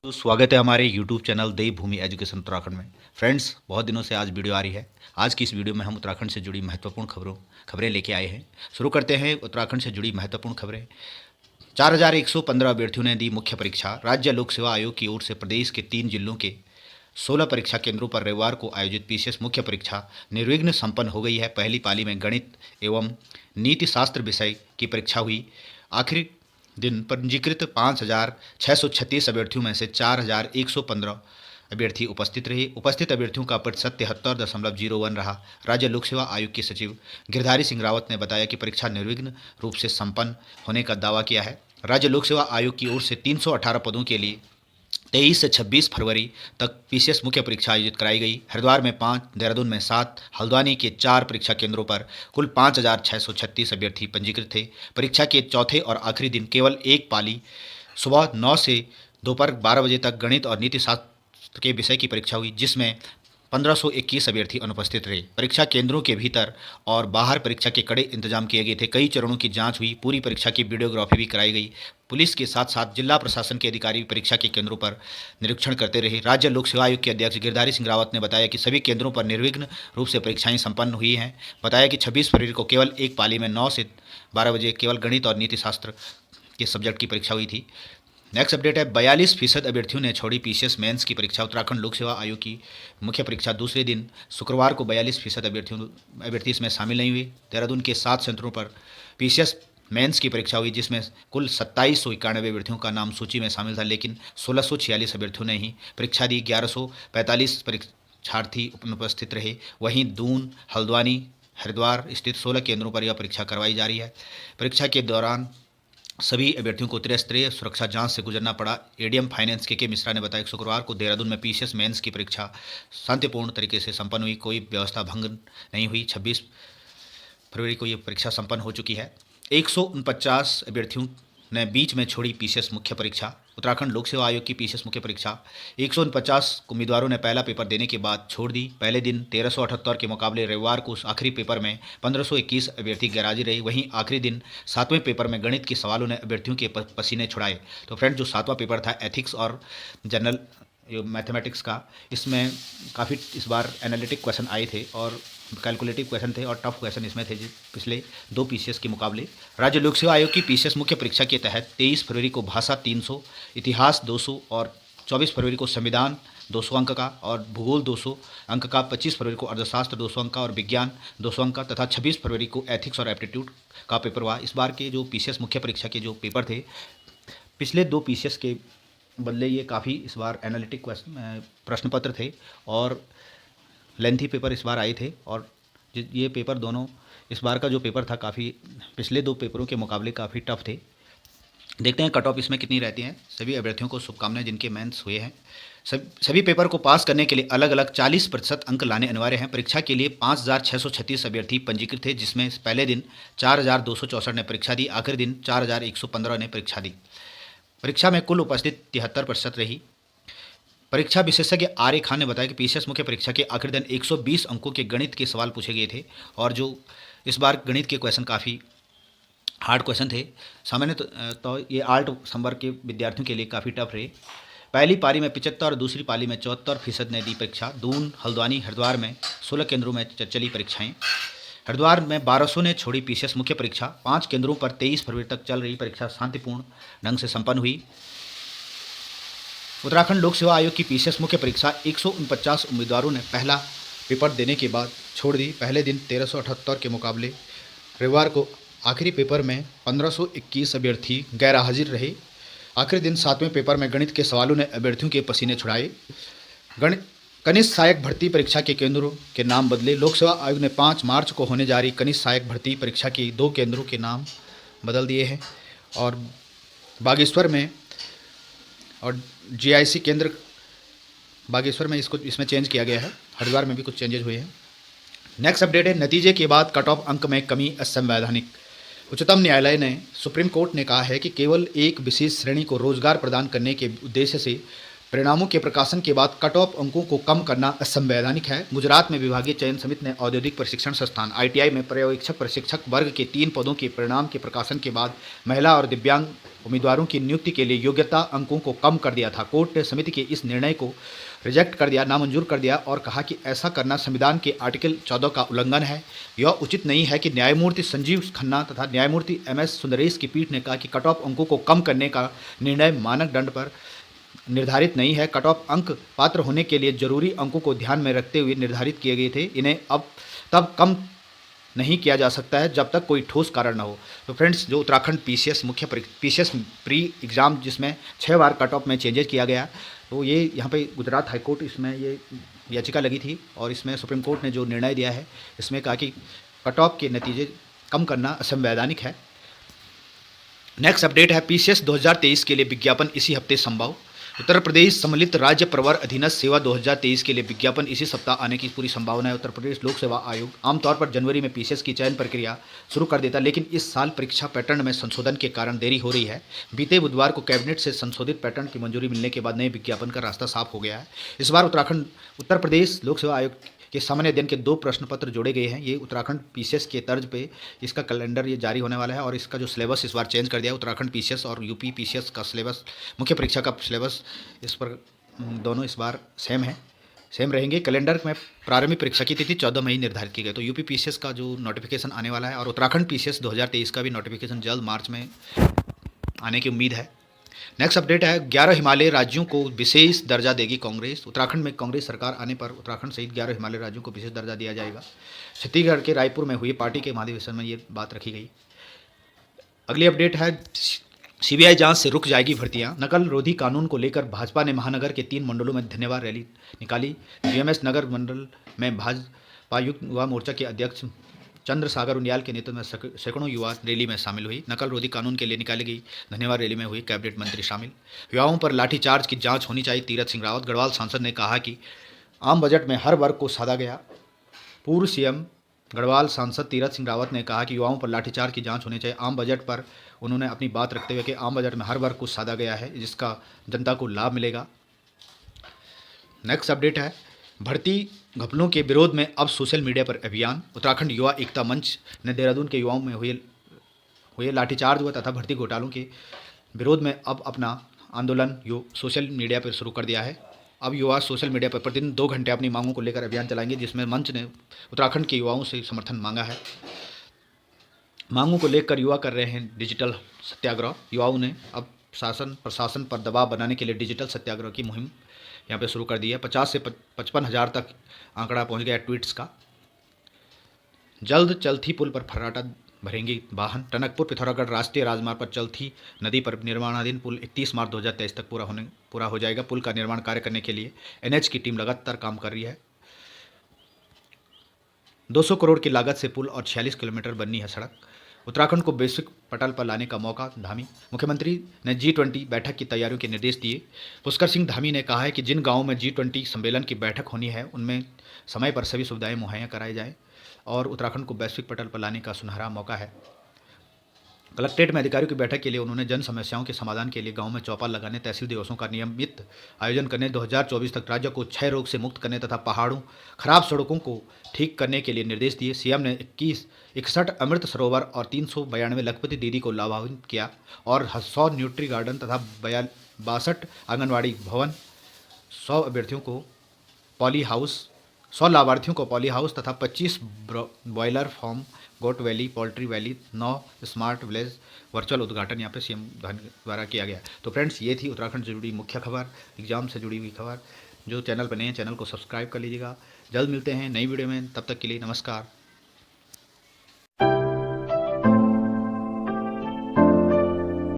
तो स्वागत है हमारे YouTube चैनल देवभूमि एजुकेशन उत्तराखंड में। फ्रेंड्स, बहुत दिनों से आज वीडियो आ रही है। आज की इस वीडियो में हम उत्तराखंड से जुड़ी महत्वपूर्ण खबरें लेके आए हैं। शुरू करते हैं उत्तराखंड से जुड़ी महत्वपूर्ण खबरें। 4115 अभ्यर्थियों ने दी मुख्य परीक्षा। राज्य लोक सेवा आयोग की ओर से प्रदेश के 3 जिलों के 16 परीक्षा केंद्रों पर रविवार को आयोजित पीसीएस मुख्य परीक्षा निर्विघ्न संपन्न हो गई है। पहली पाली में गणित एवं नीति शास्त्र विषय की परीक्षा हुई। आखिरी दिन पंजीकृत 5,636 अभ्यर्थियों में से 4,115 अभ्यर्थी उपस्थित रहे। उपस्थित अभ्यर्थियों का प्रतिशत 73.01 रहा। राज्य लोक सेवा आयोग के सचिव गिरधारी सिंह रावत ने बताया कि परीक्षा निर्विघ्न रूप से संपन्न होने का दावा किया है। राज्य लोक सेवा आयोग की ओर से 318 पदों के लिए 23 से 26 फरवरी तक पीसीएस मुख्य परीक्षा आयोजित कराई गई। हरिद्वार में 5, देहरादून में 7, हल्द्वानी के 4 परीक्षा केंद्रों पर कुल 5,636 अभ्यर्थी पंजीकृत थे। परीक्षा के चौथे और आखिरी दिन केवल एक पाली सुबह 9 से दोपहर 12 बजे तक गणित और नीति शास्त्र के विषय की परीक्षा हुई, जिसमें 1521 अभ्यर्थी अनुपस्थित रहे। परीक्षा केंद्रों के भीतर और बाहर परीक्षा के कड़े इंतजाम किए गए थे। कई चरणों की जांच हुई। पूरी परीक्षा की वीडियोग्राफी भी कराई गई। पुलिस के साथ साथ जिला प्रशासन के अधिकारी परीक्षा के केंद्रों पर निरीक्षण करते रहे। राज्य लोक सेवा आयोग के अध्यक्ष गिरधारी सिंह रावत ने बताया कि सभी केंद्रों पर निर्विघ्न रूप से परीक्षाएं संपन्न हुई हैं। बताया कि 26 फरवरी को केवल एक पाली में 9 से 12 बजे केवल गणित और नीति शास्त्र के सब्जेक्ट की परीक्षा हुई थी। नेक्स्ट अपडेट है, 42% अभ्यर्थियों ने छोड़ी पीसीएस मेंस की परीक्षा। उत्तराखंड लोक सेवा आयोग की मुख्य परीक्षा दूसरे दिन शुक्रवार को 42% अभ्यर्थी इसमें शामिल नहीं हुए। देहरादून के 7 सेंटरों पर पीसीएस मेंस की परीक्षा हुई, जिसमें कुल 2791 अभ्यर्थियों का नाम सूची में शामिल था, लेकिन 1646 अभ्यर्थियों ने ही परीक्षा दी। 1145 परीक्षार्थी अनुपस्थित रहे। वहीं दून, हल्द्वानी, हरिद्वार स्थित 16 केंद्रों पर यह परीक्षा करवाई जा रही है। परीक्षा के दौरान सभी अभ्यर्थियों को त्रिस्तरीय सुरक्षा जांच से गुजरना पड़ा। एडीएम फाइनेंस के मिश्रा ने बताया कि शुक्रवार को देहरादून में पीसीएस मेंस की परीक्षा शांतिपूर्ण तरीके से संपन्न हुई। कोई व्यवस्था भंग नहीं हुई। 26 फरवरी को ये परीक्षा संपन्न हो चुकी है। 149 अभ्यर्थियों ने बीच में छोड़ी पीसीएस मुख्य परीक्षा। उत्तराखंड लोक सेवा आयोग की पीसीएस मुख्य परीक्षा 149 उम्मीदवारों ने पहला पेपर देने के बाद छोड़ दी। पहले दिन 1378 के मुकाबले रविवार को आखिरी पेपर में 1521 अभ्यर्थी गैरहाजिर रहे। वहीं आखिरी दिन 7वें पेपर में गणित के सवालों ने अभ्यर्थियों के पसीने छुड़ाए। तो फ्रेंड, जो 7वां पेपर था एथिक्स और जनरल मैथमेटिक्स का, इसमें काफ़ी इस बार एनालिटिक क्वेश्चन आए थे और कैलकुलेटिव क्वेश्चन थे और टफ क्वेश्चन इसमें थे पिछले 2 पीसीएस के मुकाबले। राज्य लोक सेवा आयोग की पीसीएस मुख्य परीक्षा के तहत 23 फरवरी को भाषा 300, इतिहास 200 और 24 फरवरी को संविधान 200 अंक का और भूगोल 200 अंक का, 25 फरवरी को अर्थशास्त्र 200 अंक का और विज्ञान 200 अंक का तथा 26 फरवरी को एथिक्स और एप्टीट्यूड का पेपर हुआ। इस बार के जो पीसीएस मुख्य परीक्षा के जो पेपर थे, पिछले 2 पीसीएस के बदले ये काफ़ी इस बार एनालिटिक प्रश्न पत्र थे और लेंथी पेपर इस बार आए थे। और ये पेपर दोनों, इस बार का जो पेपर था काफ़ी पिछले 2 पेपरों के मुकाबले काफ़ी टफ थे। देखते हैं कट ऑफ इसमें कितनी रहती हैं। सभी अभ्यर्थियों को शुभकामनाएं जिनके मेंस हुए हैं। सभी पेपर को पास करने के लिए अलग अलग 40% अंक लाने अनिवार्य हैं। परीक्षा के लिए 5,636 अभ्यर्थी पंजीकृत थे, जिसमें पहले दिन 4,264 ने परीक्षा दी। आखिरी दिन 4,115 ने परीक्षा दी। परीक्षा में कुल उपस्थित 73% रही। परीक्षा विशेषज्ञ आर्य खान ने बताया कि पीसीएस मुख्य परीक्षा के आखिरी दिन 120 अंकों के गणित के सवाल पूछे गए थे और जो इस बार गणित के क्वेश्चन काफ़ी हार्ड क्वेश्चन थे। सामान्य तो ये आर्ट संवर्ग के विद्यार्थियों के लिए काफ़ी टफ रहे। पहली पारी में 75 और दूसरी पाली में 74% ने दी परीक्षा। दून, हल्द्वानी, हरिद्वार में 16 केंद्रों में चली परीक्षाएं। हरिद्वार में 1200 ने छोड़ी पीसीएस मुख्य परीक्षा। 5 केंद्रों पर 23 फरवरी तक चल रही परीक्षा शांतिपूर्ण ढंग से संपन्न हुई। उत्तराखंड लोक सेवा आयोग की पीसीएस मुख्य परीक्षा 149 उम्मीदवारों ने पहला पेपर देने के बाद छोड़ दी। पहले दिन 1378 के मुकाबले रविवार को आखिरी पेपर में 1521 अभ्यर्थी गैरहाजिर रहे। आखिरी दिन 7वें पेपर में गणित के सवालों ने अभ्यर्थियों के पसीने छुड़ाए। कनिष्ठ सहायक भर्ती परीक्षा के केंद्रों के नाम बदले। लोक सेवा आयोग ने 5 मार्च को होने जा रही कनिष्ठ सहायक भर्ती परीक्षा के 2 केंद्रों के नाम बदल दिए हैं और बागेश्वर में और जीआईसी केंद्र बागेश्वर में इसमें चेंज किया गया है। हरिद्वार में भी कुछ चेंजेज हुए हैं। नेक्स्ट अपडेट है, नतीजे के बाद कट ऑफ अंक में कमी असंवैधानिक। उच्चतम न्यायालय ने, सुप्रीम कोर्ट ने कहा है कि केवल एक विशेष श्रेणी को रोजगार प्रदान करने के उद्देश्य से परिणामों के प्रकाशन के बाद कट ऑफ अंकों को कम करना असंवैधानिक है। गुजरात में विभागीय चयन समिति ने औद्योगिक प्रशिक्षण संस्थान ITI में पर्यवेक्षक प्रशिक्षक वर्ग के 3 पदों के परिणाम के प्रकाशन के बाद महिला और दिव्यांग उम्मीदवारों की नियुक्ति के लिए योग्यता अंकों को कम कर दिया था। कोर्ट ने समिति के इस निर्णय को रिजेक्ट कर दिया, नामंजूर कर दिया और कहा कि ऐसा करना संविधान के आर्टिकल 14 का उल्लंघन है। यह उचित नहीं है कि न्यायमूर्ति संजीव खन्ना तथा न्यायमूर्ति MS सुंदरेश की पीठ ने कहा कि कट ऑफ अंकों को कम करने का निर्णय मानक दंड पर निर्धारित नहीं है। कट ऑफ अंक पात्र होने के लिए जरूरी अंकों को ध्यान में रखते हुए निर्धारित किए गए थे। इन्हें अब तब कम नहीं किया जा सकता है जब तक कोई ठोस कारण न हो। तो फ्रेंड्स, जो Uttarakhand PCS PCS pre exam जिसमें 6 बार कट ऑफ में चेंजेस किया गया, तो ये यहाँ पे गुजरात हाई कोर्ट इसमें ये याचिका लगी थी और इसमें सुप्रीम कोर्ट ने जो निर्णय दिया है इसमें कहा कि कट ऑफ के नतीजे कम करना असंवैधानिक है। नेक्स्ट अपडेट है PCS 2023 के लिए विज्ञापन इसी हफ्ते संभव। उत्तर प्रदेश सम्मिलित राज्य प्रवर अधीनस्थ सेवा 2023 के लिए विज्ञापन इसी सप्ताह आने की पूरी संभावना है। उत्तर प्रदेश लोक सेवा आयोग आमतौर पर जनवरी में PCS की चयन प्रक्रिया शुरू कर देता है, लेकिन इस साल परीक्षा पैटर्न में संशोधन के कारण देरी हो रही है। बीते बुधवार को कैबिनेट से संशोधित पैटर्न की मंजूरी मिलने के बाद नए विज्ञापन का रास्ता साफ हो गया है। इस बार उत्तर प्रदेश लोक सेवा आयोग के सामान्य अध्ययन के 2 प्रश्न पत्र जोड़े गए हैं। ये उत्तराखंड PCS के तर्ज पे इसका कैलेंडर ये जारी होने वाला है और इसका जो सिलेबस इस बार चेंज कर दिया है। उत्तराखंड PCS और UP PCS का सिलेबस, मुख्य परीक्षा का सिलेबस इस पर दोनों इस बार सेम रहेंगे। कैलेंडर में प्रारंभिक परीक्षा की तिथि 14 मई निर्धारित की गई। तो UP PCS का जो नोटिफिकेशन आने वाला है और उत्तराखंड PCS 2023 का भी नोटिफिकेशन जल्द मार्च में आने की उम्मीद है। नेक्स्ट अपडेट है 11 हिमालयी राज्यों को विशेष दर्जा देगी कांग्रेस। उत्तराखंड में कांग्रेस सरकार आने पर उत्तराखंड सहित 11 हिमालयी राज्यों को विशेष दर्जा दिया जाएगा। छत्तीसगढ़ के रायपुर में हुई पार्टी के महाधिवेशन में ये बात रखी गई। अगली अपडेट है CBI जांच से रुक जाएगी भर्तियां। नकल रोधी कानून को लेकर भाजपा ने महानगर के 3 मंडलों में धन्यवाद रैली निकाली। GMS नगर मंडल में भाजपा युवा मोर्चा के अध्यक्ष चंद्र सागर उनियाल के नेतृत्व में सैकड़ों युवा रैली में शामिल हुई। नकल रोधी कानून के लिए निकाली गई धन्यवाद रैली में हुई कैबिनेट मंत्री शामिल। युवाओं पर लाठीचार्ज की जांच होनी चाहिए, तीरथ सिंह रावत। गढ़वाल सांसद ने कहा कि आम बजट में हर वर्ग को साधा गया। पूर्व CM गढ़वाल सांसद तीरथ सिंह रावत ने कहा कि युवाओं पर लाठीचार्ज की जांच होनी चाहिए। आम बजट पर उन्होंने अपनी बात रखते हुए कि आम बजट में हर वर्ग को साधा गया है जिसका जनता को लाभ मिलेगा। नेक्स्ट अपडेट है भर्ती घपलों के विरोध में अब सोशल मीडिया पर अभियान। उत्तराखंड युवा एकता मंच ने देहरादून के युवाओं में हुए लाठीचार्ज हुआ तथा भर्ती घोटालों के विरोध में अब अपना आंदोलन सोशल मीडिया पर शुरू कर दिया है। अब युवा सोशल मीडिया पर प्रतिदिन 2 घंटे अपनी मांगों को लेकर अभियान चलाएंगे, जिसमें मंच ने उत्तराखंड के युवाओं से समर्थन मांगा है। मांगों को लेकर युवा कर रहे हैं डिजिटल सत्याग्रह। युवाओं ने अब शासन प्रशासन पर दबाव बनाने के लिए डिजिटल सत्याग्रह की मुहिम यहाँ पे शुरू कर दी है। 50 से 55 हज़ार तक आंकड़ा पहुँच गया ट्वीट्स का। जल्द चलथी पुल पर फर्राटा भरेंगे वाहन। टनकपुर पिथौरागढ़ राष्ट्रीय राजमार्ग पर चलथी नदी पर निर्माणाधीन पुल 31 मार्च 2023 तक पूरा हो जाएगा। पुल का निर्माण कार्य करने के लिए NH की टीम लगातार काम कर रही है। 200 करोड़ की लागत से पुल और 46 किलोमीटर बननी है सड़क। उत्तराखंड को वैश्विक पटल पर लाने का मौका, धामी। मुख्यमंत्री ने G20 बैठक की तैयारियों के निर्देश दिए। पुष्कर सिंह धामी ने कहा है कि जिन गांवों में G20 सम्मेलन की बैठक होनी है उनमें समय पर सभी सुविधाएं मुहैया कराई जाएं और उत्तराखंड को वैश्विक पटल पर लाने का सुनहरा मौका है। कलेक्ट्रेट में अधिकारियों की बैठक के लिए उन्होंने जन समस्याओं के समाधान के लिए गांव में चौपाल लगाने, तहसील दिवसों का नियमित आयोजन करने, 2024 तक राज्य को क्षय रोग से मुक्त करने तथा पहाड़ों खराब सड़कों को ठीक करने के लिए निर्देश दिए। CM ने 61 अमृत सरोवर और 392 लखपति दीदी को लाभान्वित किया और 100 न्यूट्री गार्डन तथा 62 आंगनबाड़ी भवन, 100 लाभार्थियों को पॉली हाउस तथा 25 boiler farm, goat valley, poultry valley, 9 smart village virtual उद्घाटन यहाँ पे CM द्वारा किया गया। तो फ्रेंड्स, ये थी उत्तराखंड से जुड़ी मुख्य खबर, एग्जाम से जुड़ी हुई खबर। जो चैनल पर नए हैं चैनल को सब्सक्राइब कर लीजिएगा। जल्द मिलते हैं नई वीडियो में, तब तक के लिए नमस्कार।